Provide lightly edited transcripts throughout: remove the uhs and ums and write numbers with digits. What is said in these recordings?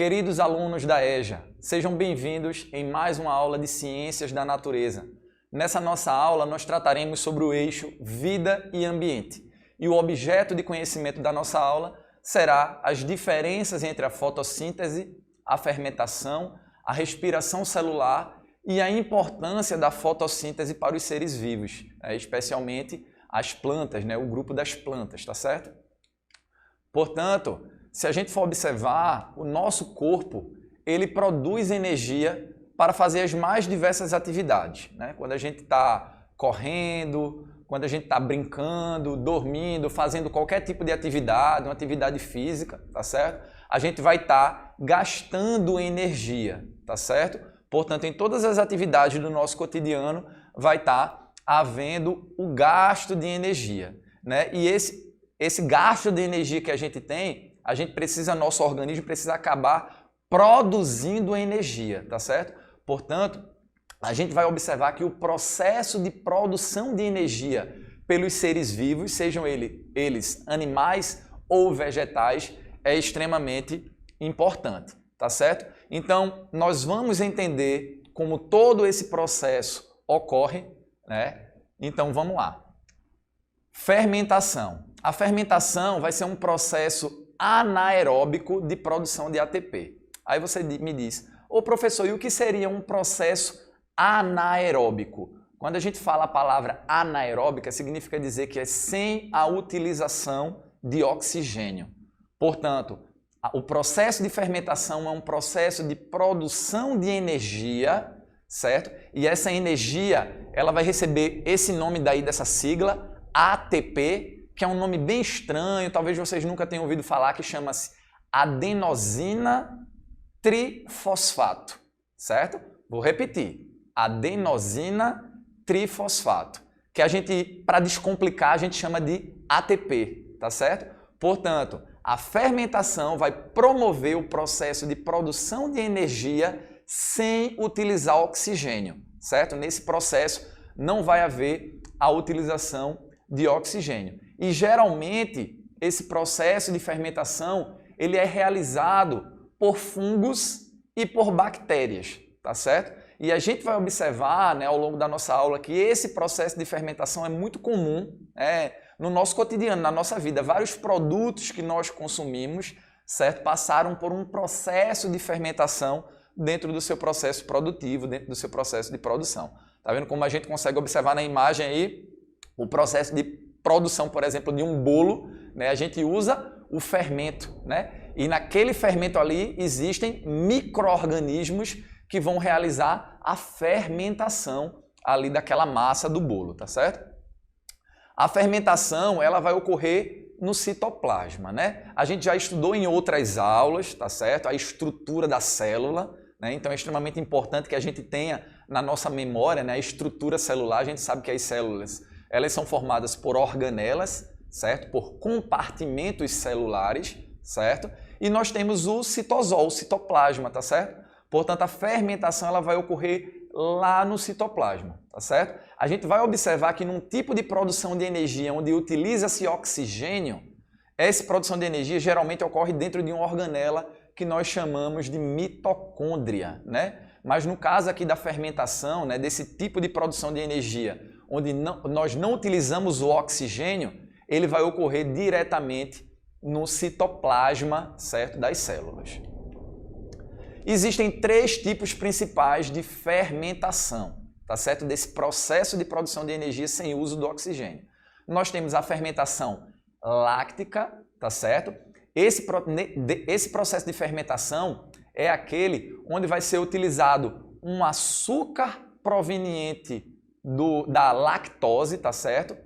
Queridos alunos da EJA, sejam bem-vindos em mais uma aula de Ciências da Natureza. Nessa nossa aula, nós trataremos sobre o eixo Vida e Ambiente. E o objeto de conhecimento da nossa aula será as diferenças entre a fotossíntese, a fermentação, a respiração celular e a importância da fotossíntese para os seres vivos, especialmente as plantas, o grupo das plantas, tá certo? Portanto, se a gente for observar, o nosso corpo, ele produz energia para fazer as mais diversas atividades, Quando a gente está correndo, quando a gente está brincando, dormindo, fazendo qualquer tipo de atividade, uma atividade física, tá certo? A gente vai estar gastando energia, tá certo? Portanto, em todas as atividades do nosso cotidiano vai estar havendo o gasto de energia, E esse gasto de energia que a gente tem, a gente precisa, nosso organismo precisa acabar produzindo energia, tá certo? Portanto, a gente vai observar que o processo de produção de energia pelos seres vivos, sejam eles animais ou vegetais, é extremamente importante, tá certo? Então, nós vamos entender como todo esse processo ocorre, Então, vamos lá. Fermentação. A fermentação vai ser um processo anaeróbico de produção de ATP. Aí você me diz, professor, e o que seria um processo anaeróbico? Quando a gente fala a palavra anaeróbica, significa dizer que é sem a utilização de oxigênio. Portanto, o processo de fermentação é um processo de produção de energia, certo? E essa energia, ela vai receber esse nome daí dessa sigla, ATP, que é um nome bem estranho, talvez vocês nunca tenham ouvido falar, que chama-se adenosina trifosfato, certo? Vou repetir, adenosina trifosfato, que a gente, para descomplicar, a gente chama de ATP, tá certo? Portanto, a fermentação vai promover o processo de produção de energia sem utilizar oxigênio, certo? Nesse processo não vai haver a utilização de oxigênio. E geralmente esse processo de fermentação ele é realizado por fungos e por bactérias, tá certo? E a gente vai observar, ao longo da nossa aula que esse processo de fermentação é muito comum no nosso cotidiano, na nossa vida. Vários produtos que nós consumimos, certo, passaram por um processo de fermentação dentro do seu processo produtivo, dentro do seu processo de produção. Tá vendo como a gente consegue observar na imagem aí o processo de produção, por exemplo, de um bolo, a gente usa o fermento, E naquele fermento ali existem micro-organismos que vão realizar a fermentação ali daquela massa do bolo, tá certo? A fermentação, ela vai ocorrer no citoplasma, A gente já estudou em outras aulas, tá certo? A estrutura da célula, Então é extremamente importante que a gente tenha na nossa memória, a estrutura celular. A gente sabe que as células elas são formadas por organelas, certo? Por compartimentos celulares, certo? E nós temos o citosol, o citoplasma, tá certo? Portanto, a fermentação ela vai ocorrer lá no citoplasma, tá certo? A gente vai observar que num tipo de produção de energia onde utiliza-se oxigênio, essa produção de energia geralmente ocorre dentro de uma organela que nós chamamos de mitocôndria, Mas no caso aqui da fermentação, desse tipo de produção de energia, onde nós não utilizamos o oxigênio, ele vai ocorrer diretamente no citoplasma, certo, das células. Existem três tipos principais de fermentação, tá certo? Desse processo de produção de energia sem uso do oxigênio. Nós temos a fermentação láctica, tá certo? Esse processo de fermentação é aquele onde vai ser utilizado um açúcar proveniente da lactose, tá certo?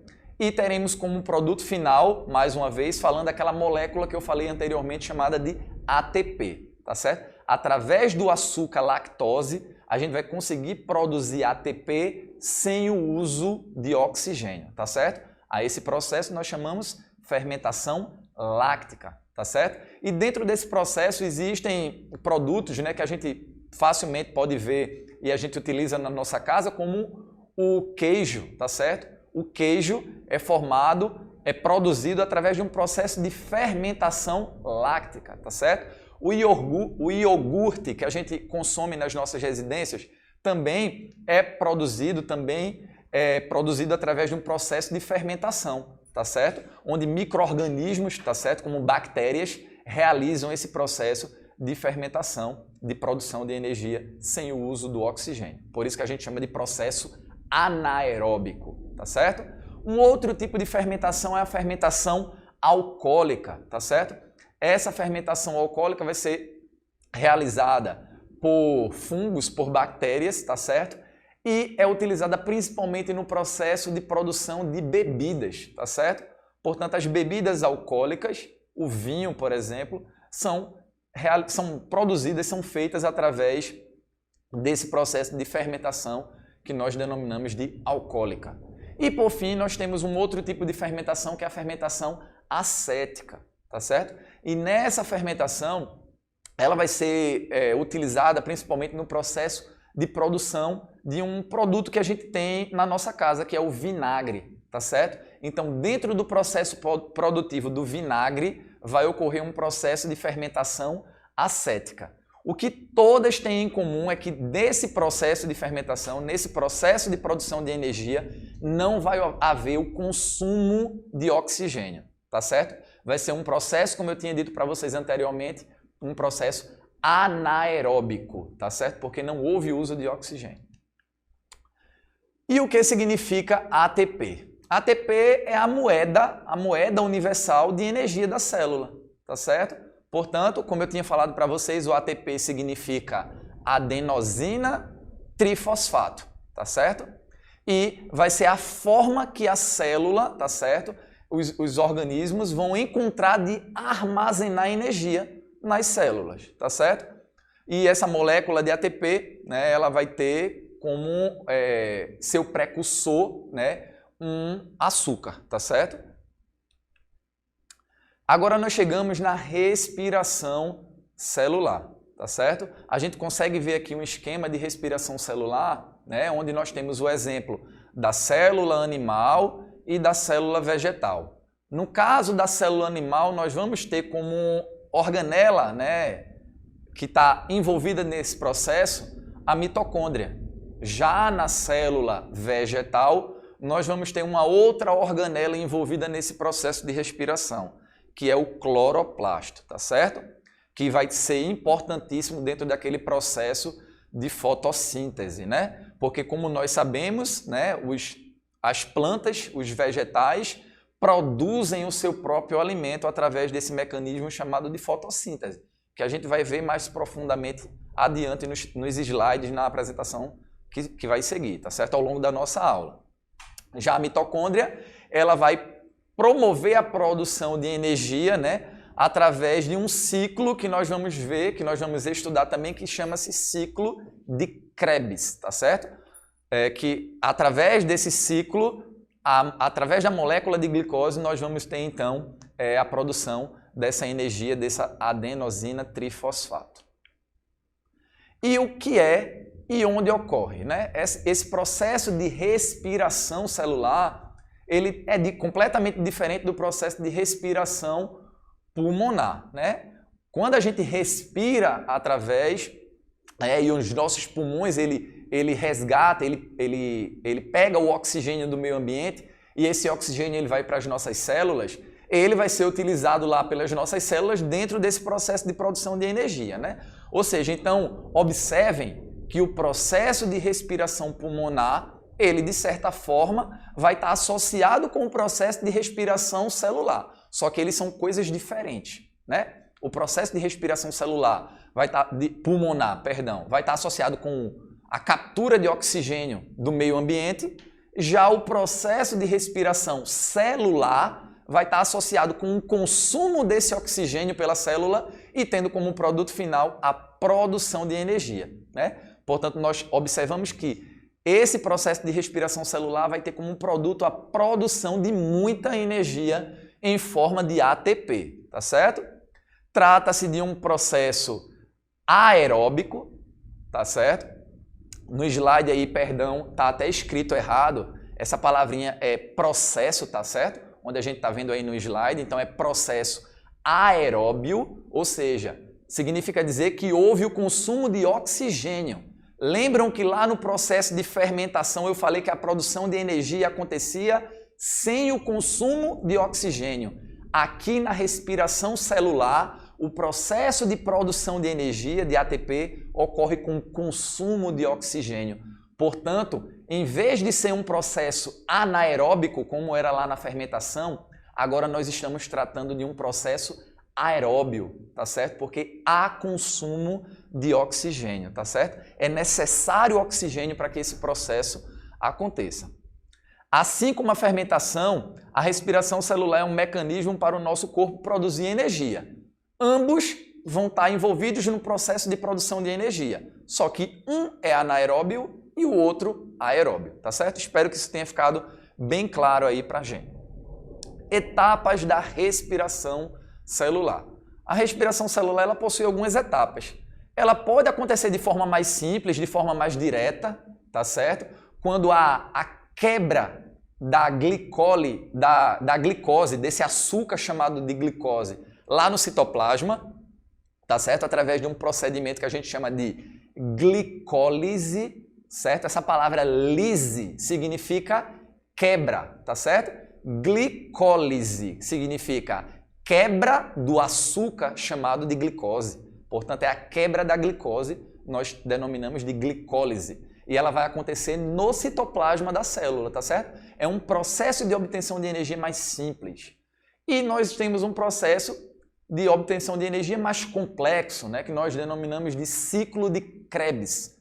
E teremos como produto final, mais uma vez, falando daquela molécula que eu falei anteriormente chamada de ATP, tá certo? Através do açúcar lactose, a gente vai conseguir produzir ATP sem o uso de oxigênio, tá certo? A esse processo nós chamamos fermentação láctica, tá certo? E dentro desse processo existem produtos, que a gente facilmente pode ver e a gente utiliza na nossa casa, como o queijo, tá certo? O queijo é produzido através de um processo de fermentação láctica, tá certo? O iogurte que a gente consome nas nossas residências também é produzido através de um processo de fermentação, tá certo? Onde micro-organismos, tá certo? Como bactérias, realizam esse processo de fermentação, de produção de energia sem o uso do oxigênio. Por isso que a gente chama de processo anaeróbico, tá certo? Um outro tipo de fermentação é a fermentação alcoólica, tá certo? Essa fermentação alcoólica vai ser realizada por fungos, por bactérias, tá certo? E é utilizada principalmente no processo de produção de bebidas, tá certo? Portanto, as bebidas alcoólicas, o vinho, por exemplo, são produzidas, são feitas através desse processo de fermentação que nós denominamos de alcoólica. E por fim, nós temos um outro tipo de fermentação que é a fermentação acética, tá certo? E nessa fermentação, ela vai ser utilizada principalmente no processo de produção de um produto que a gente tem na nossa casa, que é o vinagre, tá certo? Então, dentro do processo produtivo do vinagre, vai ocorrer um processo de fermentação acética. O que todas têm em comum é que nesse processo de fermentação, nesse processo de produção de energia, não vai haver o consumo de oxigênio, tá certo? Vai ser um processo, como eu tinha dito para vocês anteriormente, um processo anaeróbico, tá certo? Porque não houve uso de oxigênio. E o que significa ATP? ATP é a moeda universal de energia da célula, tá certo? Portanto, como eu tinha falado para vocês, o ATP significa adenosina trifosfato, tá certo? E vai ser a forma que a célula, tá certo? Os organismos vão encontrar de armazenar energia nas células, tá certo? E essa molécula de ATP, né, ela vai ter como seu precursor, né, um açúcar, tá certo? Agora nós chegamos na respiração celular, tá certo? A gente consegue ver aqui um esquema de respiração celular, né, onde nós temos o exemplo da célula animal e da célula vegetal. No caso da célula animal, nós vamos ter como organela, né, que está envolvida nesse processo, a mitocôndria. Já na célula vegetal, nós vamos ter uma outra organela envolvida nesse processo de respiração, que é o cloroplasto, tá certo? Que vai ser importantíssimo dentro daquele processo de fotossíntese, né? Porque como nós sabemos, né, as plantas, os vegetais, produzem o seu próprio alimento através desse mecanismo chamado de fotossíntese, que a gente vai ver mais profundamente adiante nos slides na apresentação que vai seguir, tá certo? Ao longo da nossa aula. Já a mitocôndria, ela vai promover a produção de energia, né, através de um ciclo que nós vamos ver, que nós vamos estudar também, que chama-se ciclo de Krebs, tá certo? Que através desse ciclo, através da molécula de glicose, nós vamos ter então a produção dessa energia, dessa adenosina trifosfato. E o que é e onde ocorre, né? Esse processo de respiração celular, ele é completamente diferente do processo de respiração pulmonar, né? Quando a gente respira através, e os nossos pulmões, ele resgata, ele pega o oxigênio do meio ambiente e esse oxigênio ele vai para as nossas células, ele vai ser utilizado lá pelas nossas células dentro desse processo de produção de energia, né? Ou seja, então, observem que o processo de respiração pulmonar, ele de certa forma vai estar associado com o processo de respiração celular, só que eles são coisas diferentes, né? O processo de respiração celular pulmonar, vai estar associado com a captura de oxigênio do meio ambiente, já o processo de respiração celular vai estar associado com o consumo desse oxigênio pela célula e tendo como produto final a produção de energia, né? Portanto, nós observamos que esse processo de respiração celular vai ter como produto a produção de muita energia em forma de ATP, tá certo? Trata-se de um processo aeróbico, tá certo? No slide aí, perdão, tá até escrito errado. Essa palavrinha é processo, tá certo? Onde a gente tá vendo aí no slide, então é processo aeróbio, ou seja, significa dizer que houve o consumo de oxigênio. Lembram que lá no processo de fermentação eu falei que a produção de energia acontecia sem o consumo de oxigênio. Aqui na respiração celular, o processo de produção de energia, de ATP, ocorre com o consumo de oxigênio. Portanto, em vez de ser um processo anaeróbico, como era lá na fermentação, agora nós estamos tratando de um processo aeróbio, tá certo? Porque há consumo de oxigênio, tá certo? É necessário oxigênio para que esse processo aconteça. Assim como a fermentação, a respiração celular é um mecanismo para o nosso corpo produzir energia. Ambos vão estar envolvidos no processo de produção de energia, só que um é anaeróbio e o outro aeróbio, tá certo? Espero que isso tenha ficado bem claro aí pra gente. Etapas da respiração celular. A respiração celular ela possui algumas etapas. Ela pode acontecer de forma mais simples, de forma mais direta, tá certo? Quando há a quebra da glicose, desse açúcar chamado de glicose, lá no citoplasma, tá certo? Através de um procedimento que a gente chama de glicólise, certo? Essa palavra lise significa quebra, tá certo? Glicólise significa quebra do açúcar chamado de glicose. Portanto, é a quebra da glicose, nós denominamos de glicólise. E ela vai acontecer no citoplasma da célula, tá certo? É um processo de obtenção de energia mais simples. E nós temos um processo de obtenção de energia mais complexo, né? Que nós denominamos de ciclo de Krebs.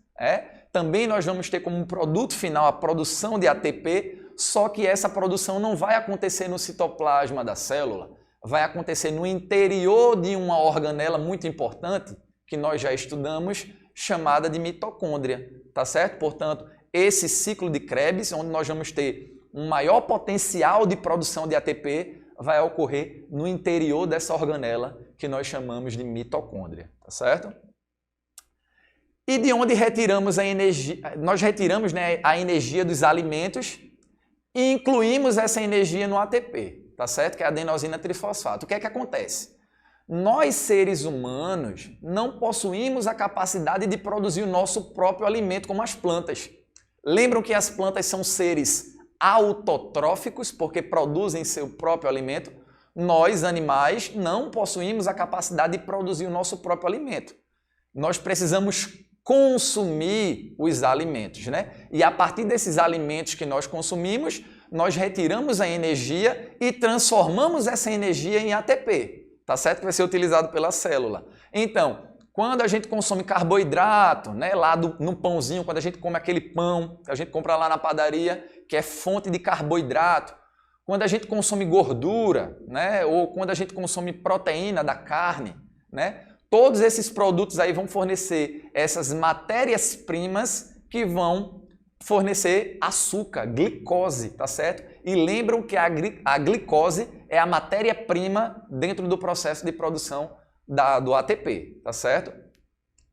Também nós vamos ter como produto final a produção de ATP, só que essa produção não vai acontecer no citoplasma da célula, vai acontecer no interior de uma organela muito importante, que nós já estudamos, chamada de mitocôndria, tá certo? Portanto, esse ciclo de Krebs, onde nós vamos ter um maior potencial de produção de ATP, vai ocorrer no interior dessa organela, que nós chamamos de mitocôndria, tá certo? E de onde retiramos a energia? Nós retiramos, né, a energia dos alimentos e incluímos essa energia no ATP, tá certo? Que é a adenosina trifosfato. O que é que acontece? Nós, seres humanos, não possuímos a capacidade de produzir o nosso próprio alimento como as plantas. Lembram que as plantas são seres autotróficos, porque produzem seu próprio alimento? Nós, animais, não possuímos a capacidade de produzir o nosso próprio alimento. Nós precisamos consumir os alimentos, né? E a partir desses alimentos que nós consumimos, nós retiramos a energia e transformamos essa energia em ATP, tá certo? Que vai ser utilizado pela célula. Então, quando a gente consome carboidrato, né, lá no pãozinho, quando a gente come aquele pão que a gente compra lá na padaria, que é fonte de carboidrato, quando a gente consome gordura, né, ou quando a gente consome proteína da carne, né, todos esses produtos aí vão fornecer essas matérias-primas que vão fornecer açúcar, glicose, tá certo? E lembram que a glicose é a matéria-prima dentro do processo de produção do ATP, tá certo?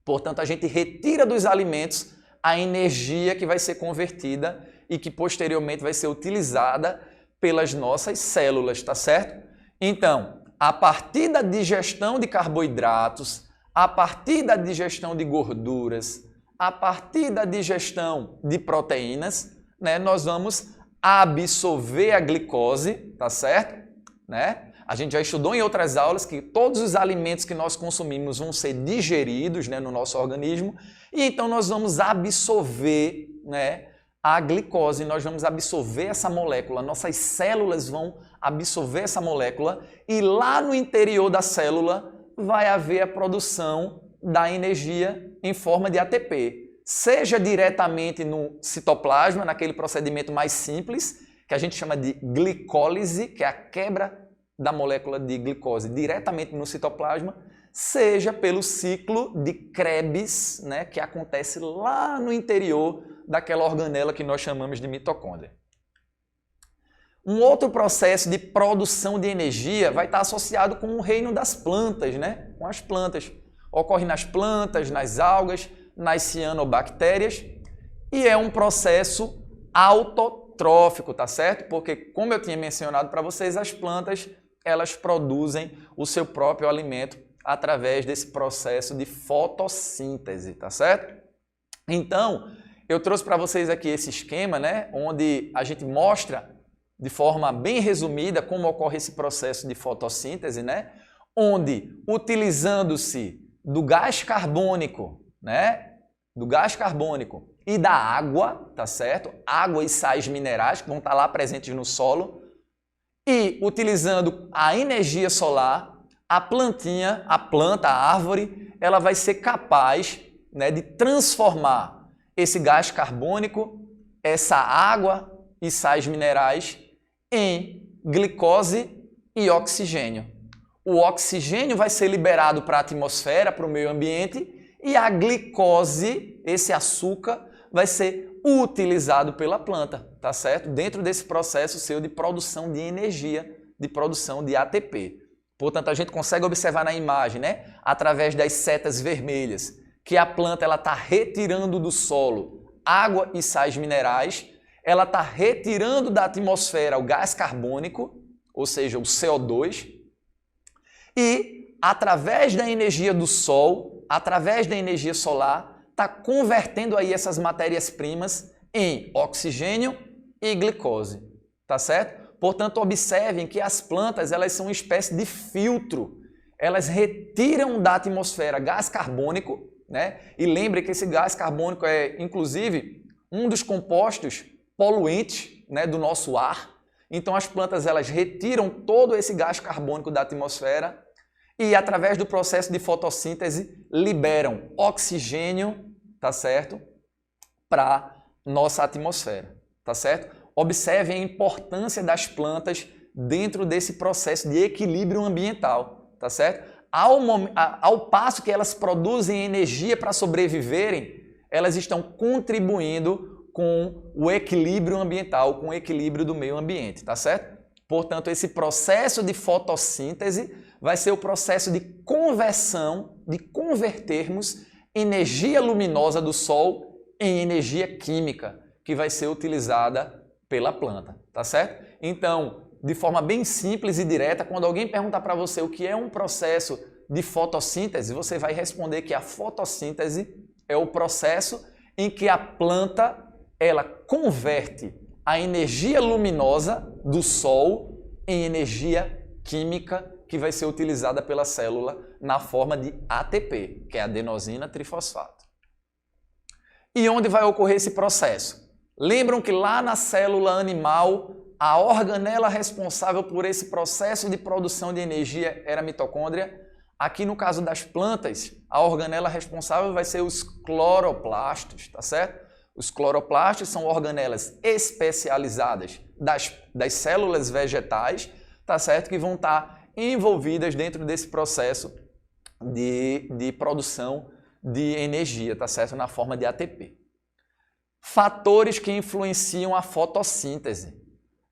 Portanto, a gente retira dos alimentos a energia que vai ser convertida e que posteriormente vai ser utilizada pelas nossas células, tá certo? Então, a partir da digestão de carboidratos, a partir da digestão de gorduras, a partir da digestão de proteínas, né, nós vamos absorver a glicose, tá certo? Né? A gente já estudou em outras aulas que todos os alimentos que nós consumimos vão ser digeridos, né, no nosso organismo, e então nós vamos absorver, né, a glicose, nós vamos absorver essa molécula, nossas células vão absorver essa molécula e lá no interior da célula vai haver a produção da energia em forma de ATP, seja diretamente no citoplasma, naquele procedimento mais simples, que a gente chama de glicólise, que é a quebra da molécula de glicose diretamente no citoplasma, seja pelo ciclo de Krebs, né, que acontece lá no interior daquela organela que nós chamamos de mitocôndria. Um outro processo de produção de energia vai estar associado com o reino das plantas, né? Com as plantas. Ocorre nas plantas, nas algas, nas cianobactérias e é um processo autotrófico, tá certo? Porque, como eu tinha mencionado para vocês, as plantas elas produzem o seu próprio alimento através desse processo de fotossíntese, tá certo? Então, eu trouxe para vocês aqui esse esquema, né, onde a gente mostra de forma bem resumida como ocorre esse processo de fotossíntese, né, onde utilizando-se do gás carbônico, né, do gás carbônico e da água, tá certo? Água e sais minerais que vão estar lá presentes no solo, e utilizando a energia solar, a planta, a árvore, ela vai ser capaz, né, de transformar esse gás carbônico, essa água e sais minerais em glicose e oxigênio. O oxigênio vai ser liberado para a atmosfera, para o meio ambiente, e a glicose, esse açúcar, vai ser utilizado pela planta, tá certo? Dentro desse processo seu de produção de energia, de produção de ATP. Portanto, a gente consegue observar na imagem, né, através das setas vermelhas, que a planta está retirando do solo água e sais minerais, ela está retirando da atmosfera o gás carbônico, ou seja, o CO2, e através da energia do sol, através da energia solar, está convertendo aí essas matérias-primas em oxigênio e glicose, tá certo? Portanto, observem que as plantas, elas são uma espécie de filtro. Elas retiram da atmosfera gás carbônico, né? E lembre que esse gás carbônico é, inclusive, um dos compostos poluentes, né, do nosso ar. Então, as plantas, elas retiram todo esse gás carbônico da atmosfera e, através do processo de fotossíntese, liberam oxigênio, tá certo? Para nossa atmosfera, tá certo? Observem a importância das plantas dentro desse processo de equilíbrio ambiental, tá certo? Ao passo que elas produzem energia para sobreviverem, elas estão contribuindo com o equilíbrio ambiental, com o equilíbrio do meio ambiente, tá certo? Portanto, esse processo de fotossíntese vai ser o processo de conversão, de convertermos energia luminosa do Sol em energia química, que vai ser utilizada pela planta, tá certo? Então, de forma bem simples e direta, quando alguém perguntar para você o que é um processo de fotossíntese, você vai responder que a fotossíntese é o processo em que a planta ela converte a energia luminosa do Sol em energia química que vai ser utilizada pela célula na forma de ATP, que é adenosina trifosfato. E onde vai ocorrer esse processo? Lembram que lá na célula animal, a organela responsável por esse processo de produção de energia era a mitocôndria? Aqui no caso das plantas, a organela responsável vai ser os cloroplastos, tá certo? Os cloroplastos são organelas especializadas das células vegetais, tá certo? Que vão estar envolvidas dentro desse processo de produção de energia, tá certo? Na forma de ATP. Fatores que influenciam a fotossíntese.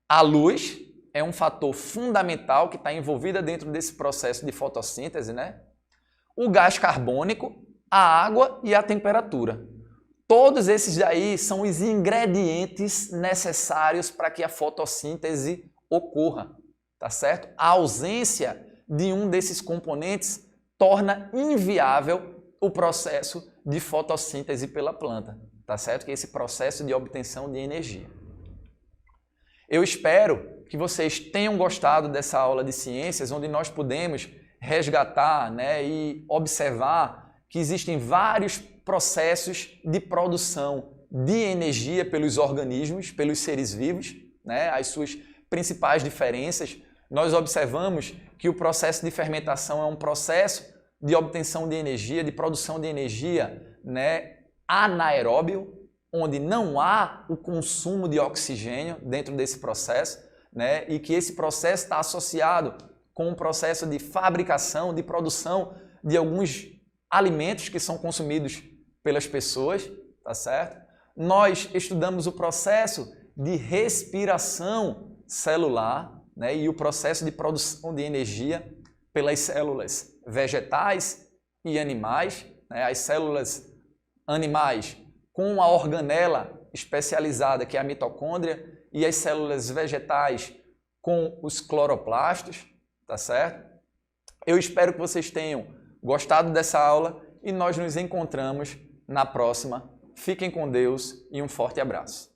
A luz é um fator fundamental que está envolvida dentro desse processo de fotossíntese, né? O gás carbônico, a água e a temperatura. Todos esses daí são os ingredientes necessários para que a fotossíntese ocorra, tá certo? A ausência de um desses componentes torna inviável o processo de fotossíntese pela planta. Tá certo? Que é esse processo de obtenção de energia. Eu espero que vocês tenham gostado dessa aula de ciências, onde nós pudemos resgatar, né, e observar que existem vários processos de produção de energia pelos organismos, pelos seres vivos, né, as suas principais diferenças. Nós observamos que o processo de fermentação é um processo de obtenção de energia, de produção de energia, né, anaeróbio, onde não há o consumo de oxigênio dentro desse processo, né? E que esse processo está associado com um processo de fabricação, de produção de alguns alimentos que são consumidos pelas pessoas, tá certo? Nós estudamos o processo de respiração celular, né? E o processo de produção de energia pelas células vegetais e animais, né? As células animais com a organela especializada, que é a mitocôndria, e as células vegetais com os cloroplastos, tá certo? Eu espero que vocês tenham gostado dessa aula e nós nos encontramos na próxima. Fiquem com Deus e um forte abraço.